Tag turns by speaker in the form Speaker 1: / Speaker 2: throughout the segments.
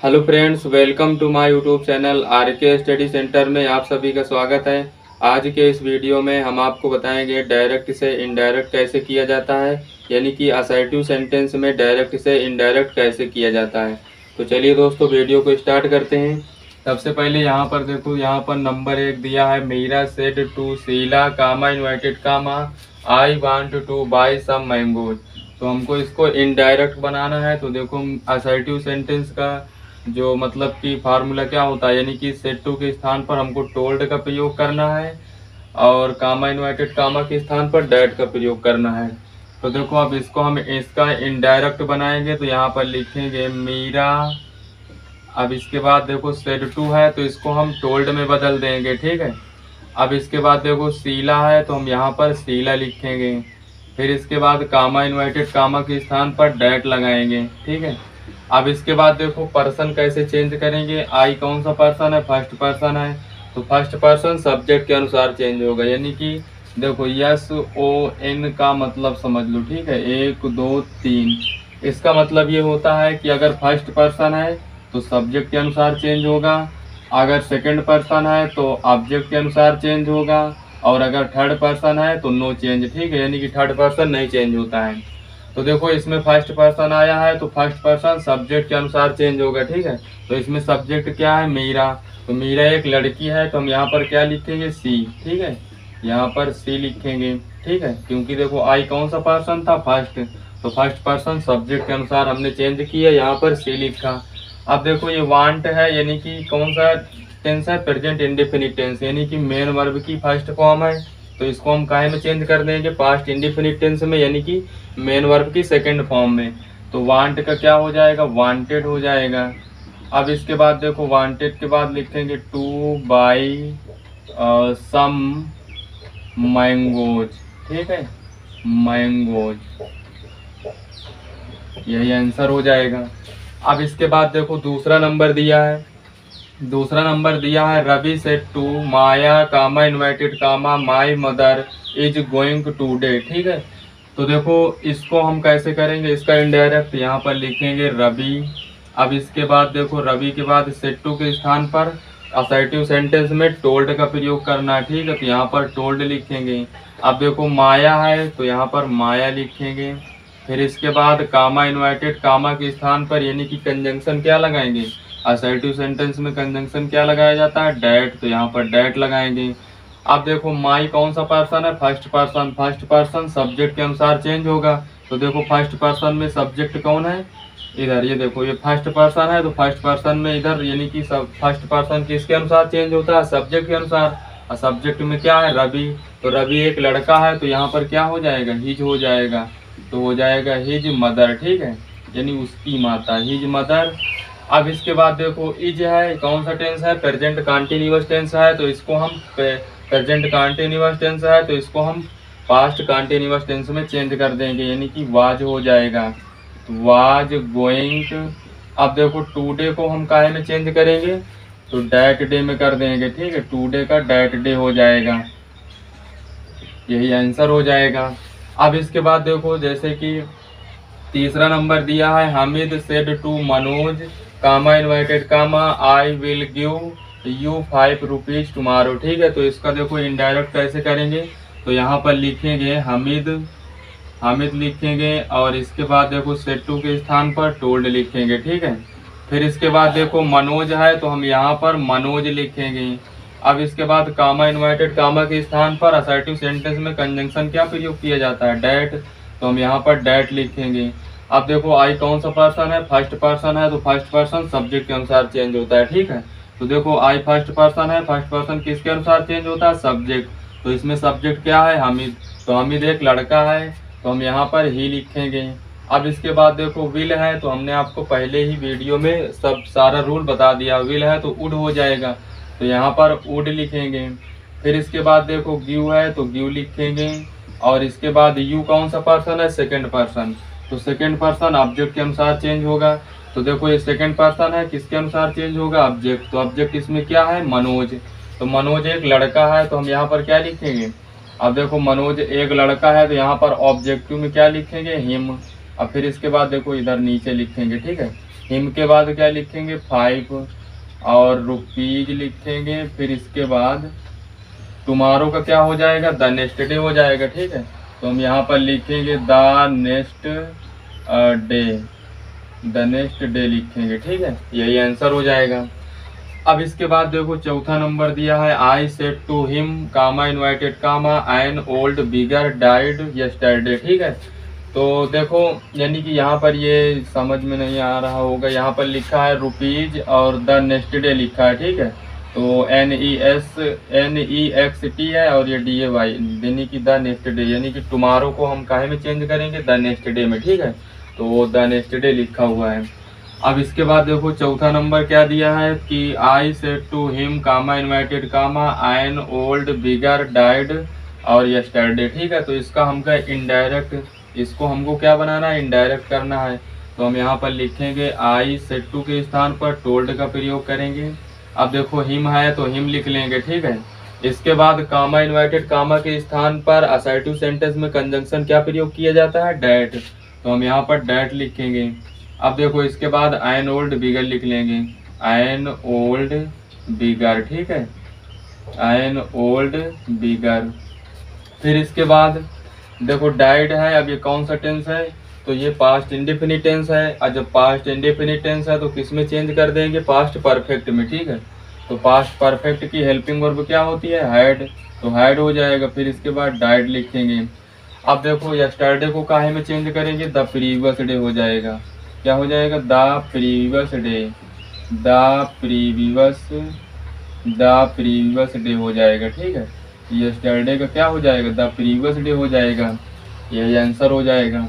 Speaker 1: Hello friends, welcome to my YouTube channel R K study centre में आप सभी का स्वागत है। आज के इस वीडियो में हम आपको बताएंगे डायरेक्ट से इनडायरेक्ट कैसे किया जाता है, यानी कि असर्टिव सेंटेंस में डायरेक्ट से इनडायरेक्ट कैसे किया जाता है। तो चलिए दोस्तों, वीडियो को स्टार्ट करते हैं। सबसे पहले यहाँ पर देखो, यहाँ पर नंबर 1 दिया है, Meera said to Sheela comma inverted comma I want to buy some mangoes. तो हमको इसको इनडायरेक्ट बनाना है। तो देखो, असर्टिव सेंटेंस का जो मतलब कि फार्मूला क्या होता है, यानी कि सेड टू के स्थान पर हमको टोल्ड का प्रयोग करना है और कामा इन्वर्टेड कामा के स्थान पर डैट का प्रयोग करना है। तो देखो, अब इसको हम इसका इनडायरेक्ट बनाएंगे तो यहाँ पर लिखेंगे मीरा। अब इसके बाद देखो सेड टू है तो इसको हम टोल्ड में बदल देंगे, ठीक है। अब इसके बाद देखो शीला है तो हम यहाँ पर शीला लिखेंगे। फिर इसके बाद कामा इन्वर्टेड कामा के स्थान पर डैट लगाएंगे, ठीक है। अब इसके बाद देखो पर्सन कैसे चेंज करेंगे। आई कौन सा पर्सन है, फर्स्ट पर्सन है, तो फर्स्ट पर्सन सब्जेक्ट के अनुसार चेंज होगा। यानी कि देखो SON का मतलब समझ लो, ठीक है, 1 2 3। इसका मतलब ये होता है कि अगर फर्स्ट पर्सन है तो सब्जेक्ट के अनुसार चेंज होगा, अगर सेकंड पर्सन है तो ऑब्जेक्ट के अनुसार चेंज होगा, और अगर थर्ड पर्सन है तो नो चेंज, ठीक है, यानी कि थर्ड पर्सन नहीं चेंज होता है। तो देखो, इसमें फर्स्ट पर्सन आया है तो फर्स्ट पर्सन सब्जेक्ट के अनुसार चेंज होगा, ठीक है। तो इसमें सब्जेक्ट क्या है, मीरा। तो मीरा एक लड़की है तो हम यहाँ पर क्या लिखेंगे, सी, ठीक है, यहाँ पर सी लिखेंगे, ठीक है। क्योंकि देखो आई कौन सा पर्सन था, फर्स्ट, तो फर्स्ट पर्सन सब्जेक्ट के अनुसार हमने चेंज किया, यहाँ पर सी लिखा। अब देखो ये वांट है, यानी कि कौन सा टेंस है, प्रेजेंट इंडेफिनिट टेंस, यानी कि मेन वर्ब की फर्स्ट फॉर्म है। तो इसको हम काहे में चेंज कर देंगे, पास्ट इंडेफिनिट टेंस में, यानी कि मेन वर्ब की सेकंड फॉर्म में। तो वांट का क्या हो जाएगा, वांटेड हो जाएगा। अब इसके बाद देखो वांटेड के बाद लिखेंगे टू बाई सम मैंगोज, ठीक है, मैंगोज, यही आंसर हो जाएगा। अब इसके बाद देखो दूसरा नंबर दिया है, दूसरा नंबर दिया है, Ravi said to Maya comma inverted comma my mother is going today, ठीक है। तो देखो इसको हम कैसे करेंगे, इसका इनडायरेक्ट यहाँ पर लिखेंगे रवि। अब इसके बाद देखो रवि के बाद सेड टू के स्थान पर असर्टिव सेंटेंस में टोल्ड का प्रयोग करना है, ठीक है, तो यहाँ पर टोल्ड लिखेंगे। अब देखो माया है तो यहाँ पर माया लिखेंगे। फिर इसके बाद कामा इन्वाइटेड कामा के स्थान पर, यानी कि कंजंक्शन क्या लगाएंगे, असर्टिव सेंटेंस में कंजंक्शन क्या लगाया जाता है, डैट, तो यहाँ पर डैट लगाएंगे। अब देखो माई कौन सा पर्सन है, first person, first person subject के अनुसार चेंज होगा। तो देखो फर्स्ट पर्सन में सब्जेक्ट कौन है, इधर ये देखो, ये फर्स्ट पर्सन है तो फर्स्ट पर्सन में इधर, यानी कि सब फर्स्ट पर्सन किसके अनुसार चेंज होता है, सब्जेक्ट के अनुसार। और सब्जेक्ट में क्या है, रवि। तो रवि एक लड़का है तो यहाँ पर क्या हो जाएगा, हिज हो जाएगा। तो हो जाएगा हिज मदर, ठीक है, यानी उसकी माता, हिज मदर। अब इसके बाद देखो इज है, कौन सा टेंस है, प्रेजेंट कंटिन्यूअस टेंस है, तो इसको हम प्रेजेंट कंटिन्यूअस टेंस है तो इसको हम पास्ट कंटिन्यूअस टेंस में चेंज कर देंगे, यानी कि वाज हो जाएगा, तो वाज गोइंग। अब देखो टूडे को हम काहे में चेंज करेंगे, तो डैट डे में कर देंगे, ठीक है, टूडे का डैट डे हो जाएगा, यही आंसर हो जाएगा। अब इसके बाद देखो, जैसे कि तीसरा नंबर दिया है, Hamid said to Manoj comma inverted comma I will give you 5 rupees tomorrow, ठीक है। तो इसका देखो इनडायरेक्ट कैसे करेंगे, तो यहाँ पर लिखेंगे हामिद, हामिद लिखेंगे, और इसके बाद देखो सेड टू के स्थान पर टोल्ड लिखेंगे, ठीक है। फिर इसके बाद देखो मनोज है तो हम यहाँ पर मनोज लिखेंगे। अब इसके बाद कामा इन्वाइटेड कामा के स्थान पर असर्टिव सेंटेंस में कंजंक्शन क्या प्रयोग किया जाता है, डैट, तो हम यहाँ पर डैट लिखेंगे। अब देखो आई कौन सा पर्सन है, फर्स्ट पर्सन है, तो फर्स्ट पर्सन सब्जेक्ट के अनुसार चेंज होता है, ठीक है। तो देखो आई फर्स्ट पर्सन है, फर्स्ट पर्सन किसके अनुसार चेंज होता है, सब्जेक्ट। तो इसमें सब्जेक्ट क्या है, हामिद। तो हामिद एक लड़का है तो हम यहाँ पर ही लिखेंगे। अब इसके बाद देखो विल है, तो हमने आपको पहले ही वीडियो में सब सारा रूल बता दिया, विल है तो वुड हो जाएगा, तो यहाँ पर वुड लिखेंगे। फिर इसके बाद देखो गिव है तो गिव लिखेंगे, और इसके बाद यू कौन सा पर्सन है, सेकंड पर्सन, तो सेकंड पर्सन ऑब्जेक्ट के अनुसार चेंज होगा। तो देखो ये सेकंड पर्सन है, किसके अनुसार चेंज होगा, ऑब्जेक्ट, तो ऑब्जेक्ट इसमें क्या है, मनोज। तो मनोज एक लड़का है तो हम यहाँ पर क्या लिखेंगे, अब देखो मनोज एक लड़का है तो यहाँ पर ऑब्जेक्टिव में क्या लिखेंगे, हिम। अब फिर इसके बाद देखो इधर नीचे लिखेंगे, ठीक है, हिम के बाद क्या लिखेंगे 5 और रुपीज लिखेंगे। फिर इसके बाद टुमारो का क्या हो जाएगा द नेक्स्ट डे हो जाएगा। ठीक है, तो हम यहाँ पर लिखेंगे the next day, the next day लिखेंगे। ठीक है, यही आंसर हो जाएगा। अब इसके बाद देखो चौथा नंबर दिया है I said to him comma inverted comma an old beggar died yesterday. ठीक है, तो देखो यानी कि यहाँ पर ये समझ में नहीं आ रहा होगा, यहाँ पर लिखा है रुपीज और द नेक्स्ट डे लिखा है। ठीक है, तो NEXT है और ये DAY यानी कि द नेक्स्ट डे, यानी कि टुमारो को हम काहे में चेंज करेंगे द नेक्स्ट डे में। ठीक है, तो द नेक्स्ट डे लिखा हुआ है। अब इसके बाद देखो चौथा नंबर क्या दिया है कि I said to him comma inverted comma an old beggar died और यस्टरडे। ठीक है, तो इसका हमका इनडायरेक्ट, इसको हमको क्या बनाना है इनडायरेक्ट करना है। तो हम यहाँ पर लिखेंगे आई सेड टू के स्थान पर टोल्ड का प्रयोग करेंगे। अब देखो हिम है तो हिम लिख लेंगे। ठीक है, इसके बाद कामा इनवाइटेड कामा के स्थान पर असर्टिव सेंटेंस में कंजंक्शन क्या प्रयोग किया जाता है डैट, तो हम यहाँ पर डैट लिखेंगे। अब देखो इसके बाद एन ओल्ड बिगर लिख लेंगे, एन ओल्ड बिगर। ठीक है, एन ओल्ड बिगर। फिर इसके बाद देखो डाइड है, अब ये कौन सा टेंस है, तो ये पास्ट इंडेफिनिट टेंस है। और जब पास्ट इंडेफिनिट टेंस है तो किस में चेंज कर देंगे पास्ट परफेक्ट में। ठीक है, तो पास्ट परफेक्ट की हेल्पिंग वर्ब क्या होती है हैड, तो हैड हो जाएगा। फिर इसके बाद डाइड लिखेंगे। अब देखो यस्टरडे को काहे में चेंज करेंगे द प्रीवियस डे हो जाएगा। क्या हो जाएगा the previous day, the previous day हो जाएगा। ठीक है, यस्टरडे का क्या हो जाएगा द प्रीवियस डे हो जाएगा, यही आंसर हो जाएगा।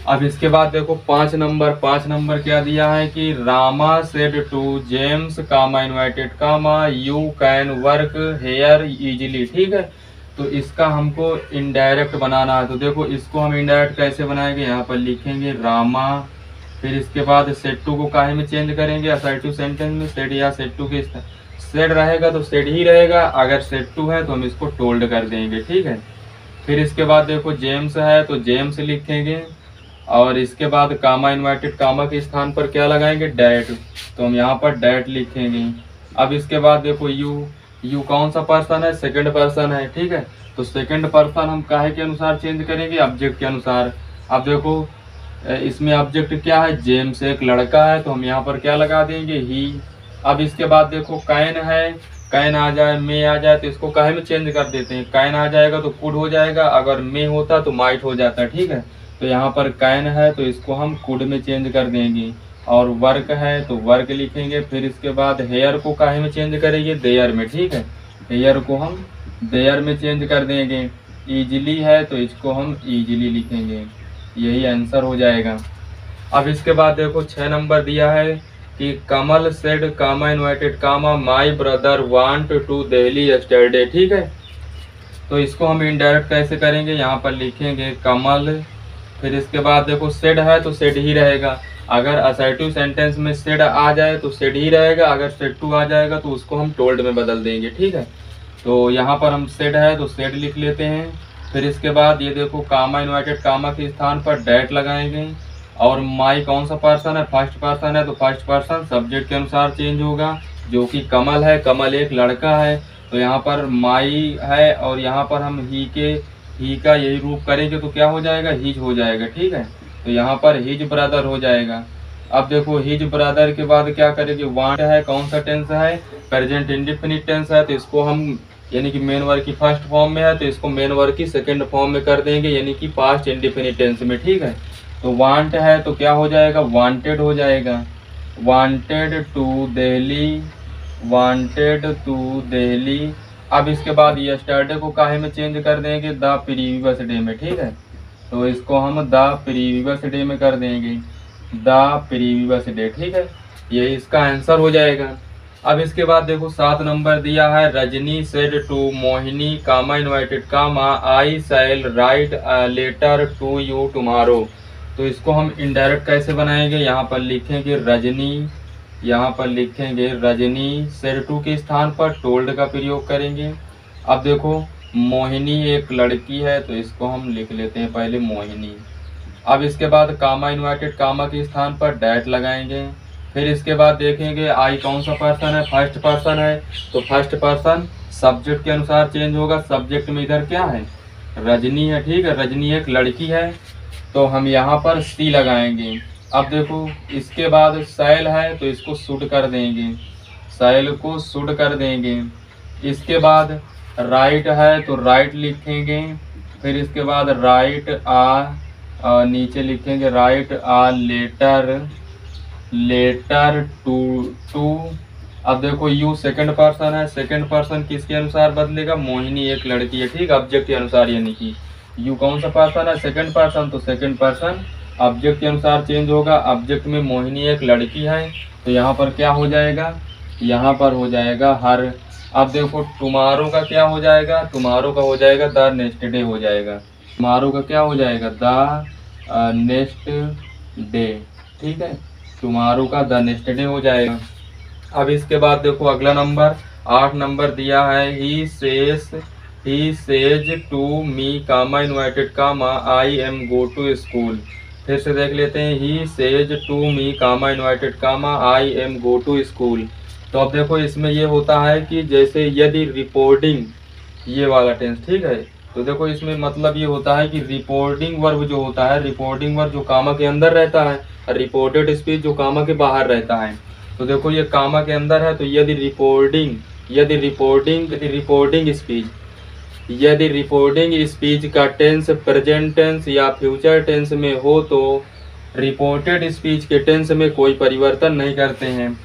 Speaker 1: अब इसके बाद देखो पाँच नंबर क्या दिया है कि Rama said to James comma inverted comma you can work here easily. ठीक है, तो इसका हमको इनडायरेक्ट बनाना है। तो देखो इसको हम इनडायरेक्ट कैसे बनाएंगे, यहाँ पर लिखेंगे रामा। फिर इसके बाद सेड टू को काहे में चेंज करेंगे असर्टिव सेंटेंस में, सेड या सेड टू के सेड रहेगा तो सेड ही रहेगा, अगर सेड टू है तो हम इसको टोल्ड कर देंगे। ठीक है, फिर इसके बाद देखो जेम्स है तो जेम्स लिखेंगे और इसके बाद कामा इनवाइटेड कामा के स्थान पर क्या लगाएंगे डैट, तो हम यहाँ पर डैट लिखेंगे। अब इसके बाद देखो यू कौन सा पर्सन है सेकंड पर्सन है। ठीक है, तो सेकंड पर्सन हम काहे के अनुसार चेंज करेंगे ऑब्जेक्ट के अनुसार। अब देखो इसमें ऑब्जेक्ट क्या है जेम्स एक लड़का है, तो हम यहाँ पर क्या लगा देंगे ही। अब इसके बाद देखो कैन है, कैन आ जाए मे आ जाए तो इसको काहे में चेंज कर देते हैं, कैन आ जाएगा तो कुड हो जाएगा, अगर मे होता तो माइट हो जाता। ठीक है, तो यहाँ पर कैन है तो इसको हम कुड में चेंज कर देंगे। और वर्क है तो वर्क लिखेंगे। फिर इसके बाद हेयर को काहे में चेंज करेंगे देयर में। ठीक है, हेयर को हम देयर में चेंज कर देंगे। ईजिली है तो इसको हम ईजिली लिखेंगे, यही आंसर हो जाएगा। अब इसके बाद देखो 6 नंबर दिया है कि Kamal said comma inverted comma my brother want to Delhi yesterday. ठीक है, तो इसको हम इनडायरेक्ट कैसे करेंगे, यहाँ पर लिखेंगे कमल। फिर इसके बाद देखो सेड है तो सेड ही रहेगा, अगर असर्टिव सेंटेंस में सेड आ जाए तो सेड ही रहेगा, अगर सेड टू आ जाएगा तो उसको हम टोल्ड में बदल देंगे। ठीक है, तो यहाँ पर हम सेड है तो सेड लिख लेते हैं। फिर इसके बाद ये देखो कामा इनवाइटेड कामा के स्थान पर डैट लगाएंगे। और माई कौन सा पर्सन है फर्स्ट पर्सन है, तो फर्स्ट पर्सन सब्जेक्ट के अनुसार चेंज होगा, जो कि कमल है, कमल एक लड़का है, तो यहाँ पर माई है और यहाँ पर हम ही का यही रूप करेंगे तो क्या हो जाएगा हिज हो जाएगा। ठीक है, तो यहाँ पर हिज ब्रदर हो जाएगा। अब देखो हिज ब्रदर के बाद क्या करेंगे वांट है, कौन सा टेंस है प्रेजेंट इंडेफिनिट टेंस है, तो इसको हम यानी कि मेन वर्ब की फर्स्ट फॉर्म में है तो इसको मेन वर्ब की सेकंड फॉर्म में कर देंगे, यानी कि पास्ट इंडेफिनिट टेंस में। ठीक है, तो वांट है तो क्या हो जाएगा वांटेड हो जाएगा, wanted to Delhi, wanted to Delhi. अब इसके बाद यस्टरडे को काहे में चेंज कर देंगे द प्रीवियस डे में। ठीक है, तो इसको हम द प्रीवियस डे में कर देंगे, द प्रीवियस डे। ठीक है, ये इसका आंसर हो जाएगा। अब इसके बाद देखो 7 नंबर दिया है Rajni said to Mohini comma inverted comma I shall write a letter to you tomorrow, तो इसको हम इनडायरेक्ट कैसे बनाएंगे, यहाँ पर लिखेंगे रजनी, यहाँ पर लिखेंगे रजनी सेड टू के स्थान पर टोल्ड का प्रयोग करेंगे। अब देखो मोहिनी एक लड़की है तो इसको हम लिख लेते हैं पहले मोहिनी, अब इसके बाद कामा इन्वर्टेड कामा के स्थान पर डैट लगाएंगे। फिर इसके बाद देखेंगे आई कौन सा पर्सन है, फर्स्ट पर्सन है, तो फर्स्ट पर्सन सब्जेक्ट के अनुसार चेंज होगा। सब्जेक्ट में इधर क्या है, रजनी है, ठीक है, रजनी एक लड़की है, तो हम यहाँ पर सी लगाएंगे। अब देखो इसके बाद सैल है तो इसको शुड कर देंगे, सैल को शुड कर देंगे। इसके बाद राइट है तो राइट लिखेंगे। फिर इसके बाद राइट नीचे लिखेंगे राइट लेटर टू। अब देखो यू सेकंड पर्सन है, सेकंड पर्सन किसके अनुसार बदलेगा, मोहिनी एक लड़की है, ठीक, ऑब्जेक्ट के अनुसार, यानी कि यू कौन सा पर्सन है, सेकंड पर्सन, तो सेकंड पर्सन ऑब्जेक्ट के अनुसार चेंज होगा। ऑब्जेक्ट में मोहिनी एक लड़की है, तो यहाँ पर क्या हो जाएगा, यहाँ पर हो जाएगा हर। अब देखो टुमारो का क्या हो जाएगा, टुमारो का हो जाएगा द नेक्स्ट डे हो जाएगा, टुमारो का क्या हो जाएगा द नेक्स्ट डे, ठीक है, टुमारो का द नेक्स्ट डे हो जाएगा। अब इसके बाद देखो अगला नंबर 8 नंबर दिया है, he says to me comma inverted comma I am go to school. फिर से देख लेते हैं, he says to me comma inverted comma I am go to school. तो अब देखो इसमें ये होता है कि जैसे यदि रिपोर्टिंग, ये वाला टेंस, ठीक है, तो देखो इसमें मतलब ये होता है कि रिपोर्टिंग वर्ब जो होता है, रिपोर्टिंग वर्ब जो कामा के अंदर रहता है और रिपोर्टेड स्पीच जो कामा के बाहर रहता है। तो देखो ये कामा के अंदर है, तो यदि रिपोर्टिंग स्पीच का टेंस प्रेजेंट टेंस या फ्यूचर टेंस में हो तो रिपोर्टेड स्पीच के टेंस में कोई परिवर्तन नहीं करते हैं।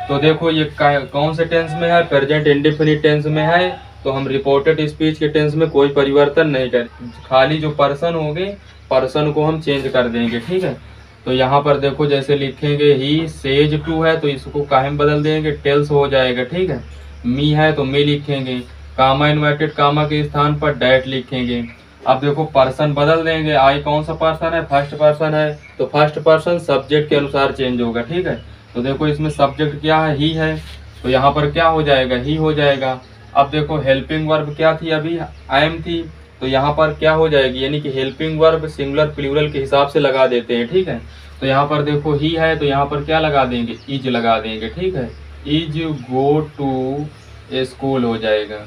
Speaker 1: तो देखो ये कौन से टेंस में है, प्रेजेंट इंडेफिनिट टेंस में है, तो हम रिपोर्टेड स्पीच के टेंस में कोई परिवर्तन नहीं करें, खाली जो पर्सन होंगे पर्सन को हम चेंज कर देंगे, ठीक है। तो यहाँ पर देखो जैसे लिखेंगे ही सेज टू है तो इसको काहे में बदल देंगे, टेल्स हो जाएगा, ठीक है। मी है तो मी लिखेंगे, कामा इन्वर्टेड कामा के स्थान पर डैट लिखेंगे। अब देखो पर्सन बदल देंगे, आई कौन सा पर्सन है, फर्स्ट पर्सन है, तो फर्स्ट पर्सन सब्जेक्ट के अनुसार चेंज होगा, ठीक है। तो देखो इसमें सब्जेक्ट क्या है, ही है, तो यहाँ पर क्या हो जाएगा, ही हो जाएगा। अब देखो हेल्पिंग वर्ब क्या थी, अभी आई एम थी, तो यहाँ पर क्या हो जाएगी, यानी कि हेल्पिंग वर्ब सिंगुलर प्लूरल के हिसाब से लगा देते हैं, ठीक है। तो यहाँ पर देखो ही है तो यहाँ पर क्या लगा देंगे, इज लगा देंगे, ठीक है, इज गो टू स्कूल हो जाएगा।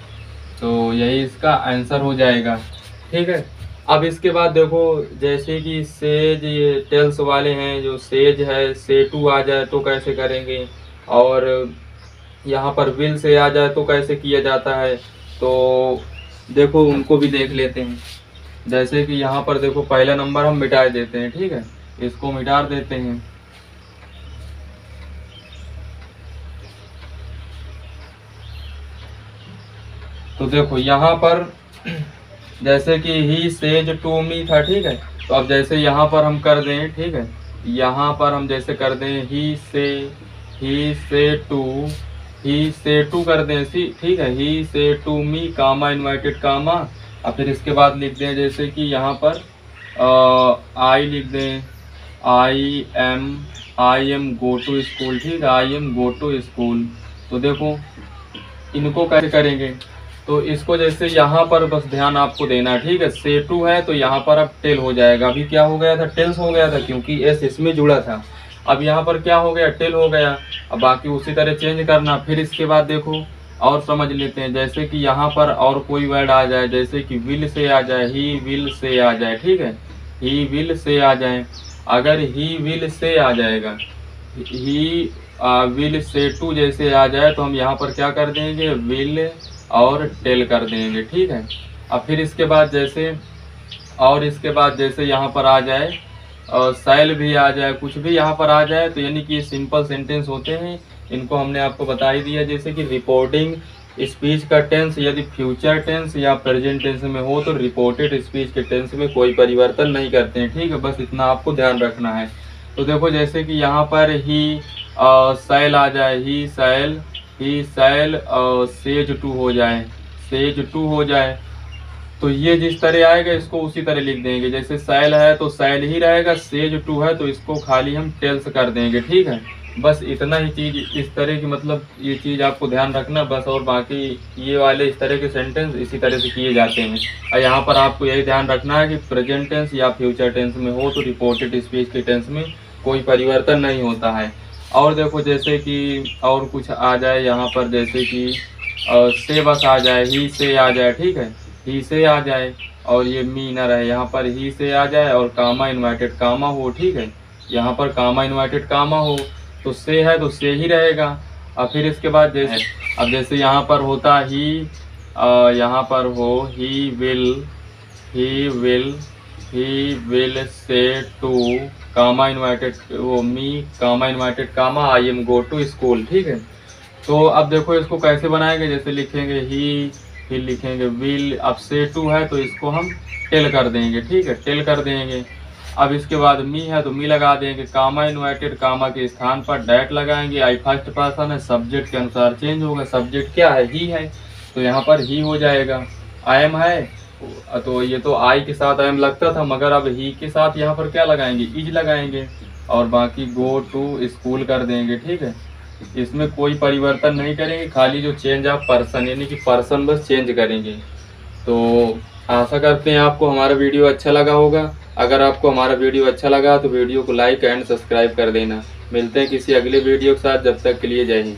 Speaker 1: तो यही इसका आंसर हो जाएगा, ठीक है। अब इसके बाद देखो जैसे कि सेज, ये टेल्स वाले हैं, जो सेज है से टू आ जाए तो कैसे करेंगे, और यहाँ पर विल से आ जाए तो कैसे किया जाता है, तो देखो उनको भी देख लेते हैं। जैसे कि यहाँ पर देखो पहला नंबर हम मिटा देते हैं, ठीक है, इसको मिटा देते हैं। तो देखो यहाँ पर जैसे कि ही सेज टू मी था, ठीक है, तो अब जैसे यहाँ पर हम कर दें, ठीक है, यहाँ पर हम जैसे कर दें ही से टू कर दें, ठीक है, ही से टू मी कामा इन्वाइटेड कामा। और फिर इसके बाद लिख दें जैसे कि यहाँ पर आई लिख दें, I am go to school, ठीक है, I am go to school. तो देखो इनको कैसे करेंगे, तो इसको जैसे यहाँ पर बस ध्यान आपको देना, ठीक है, से टू है तो यहाँ पर अब टेल हो जाएगा, अभी क्या हो गया था, टेल्स हो गया था क्योंकि एस इसमें जुड़ा था, अब यहाँ पर क्या हो गया, टेल हो गया। अब बाकी उसी तरह चेंज करना। फिर इसके बाद देखो और समझ लेते हैं, जैसे कि यहाँ पर और कोई वर्ड आ जाए, जैसे कि विल से आ जाए, ही विल से आ जाए, ठीक है, ही विल से आ जाए। अगर ही विल से आ जाएगा, ही विल से टू जैसे आ जाए तो हम यहाँ पर क्या कर देंगे, विल और टेल कर देंगे, ठीक है। अब फिर इसके बाद जैसे और इसके बाद जैसे यहाँ पर आ जाए और सैल भी आ जाए, कुछ भी यहाँ पर आ जाए, तो यानी कि ये सिंपल सेंटेंस होते हैं, इनको हमने आपको बता ही दिया। जैसे कि रिपोर्टिंग स्पीच का टेंस यदि फ्यूचर टेंस या प्रेजेंट टेंस में हो तो रिपोर्टेड स्पीच के टेंस में कोई परिवर्तन नहीं करते हैं, ठीक है, बस इतना आपको ध्यान रखना है। तो देखो जैसे कि यहाँ पर ही सैल आ जाए, ही सैल सेज टू हो जाए, सेज टू हो जाए, तो ये जिस तरह आएगा इसको उसी तरह लिख देंगे। जैसे सैल है तो सैल ही रहेगा, सेज टू है तो इसको खाली हम टेल्स कर देंगे, ठीक है। बस इतना ही चीज़ इस तरह की, मतलब ये चीज़ आपको ध्यान रखना बस। और बाकी ये वाले इस तरह के सेंटेंस इसी तरह से किए जाते हैं। और यहाँ पर आपको यही ध्यान रखना है कि प्रेजेंट टेंस या फ्यूचर टेंस में हो तो रिपोर्टेड स्पीच के टेंस में कोई परिवर्तन नहीं होता है। और देखो जैसे कि और कुछ आ जाए यहाँ पर, जैसे कि से बस आ जाए, ही से आ जाए, ठीक है, ही से आ जाए और ये मी ना रहे, यहाँ पर ही से आ जाए और कामा इन्वर्टेड कामा हो, ठीक है, यहाँ पर कामा इन्वर्टेड कामा हो तो से है तो से ही रहेगा। और फिर इसके बाद जैसे अब जैसे यहाँ पर होता ही, यहाँ पर हो he will say to comma inverted वो me comma inverted comma I am go to school, ठीक है। तो अब देखो इसको कैसे बनाएंगे, जैसे लिखेंगे ही, फिर लिखेंगे विल, अब से टू है तो इसको हम टेल कर देंगे, ठीक है, टेल कर देंगे। अब इसके बाद मी है तो मी लगा देंगे, कामा इन्वर्टेड कामा के स्थान पर डैट लगाएंगे। आई फर्स्ट पर्सन है, सब्जेक्ट के अनुसार चेंज होगा, सब्जेक्ट क्या है, ही है तो यहाँ पर ही हो जाएगा। आई एम है तो ये तो आई के साथ आई एम लगता था, मगर अब ही के साथ यहाँ पर क्या लगाएंगे, इज लगाएंगे। और बाकी गो टू स्कूल कर देंगे, ठीक है। इसमें कोई परिवर्तन नहीं करेंगे, खाली जो चेंज ऑफ पर्सन यानी कि पर्सन बस चेंज करेंगे। तो आशा करते हैं आपको हमारा वीडियो अच्छा लगा होगा। अगर आपको हमारा वीडियो अच्छा लगा तो वीडियो को लाइक एंड सब्सक्राइब कर देना। मिलते हैं किसी अगले वीडियो के साथ, जब तक के लिए जय हिंद।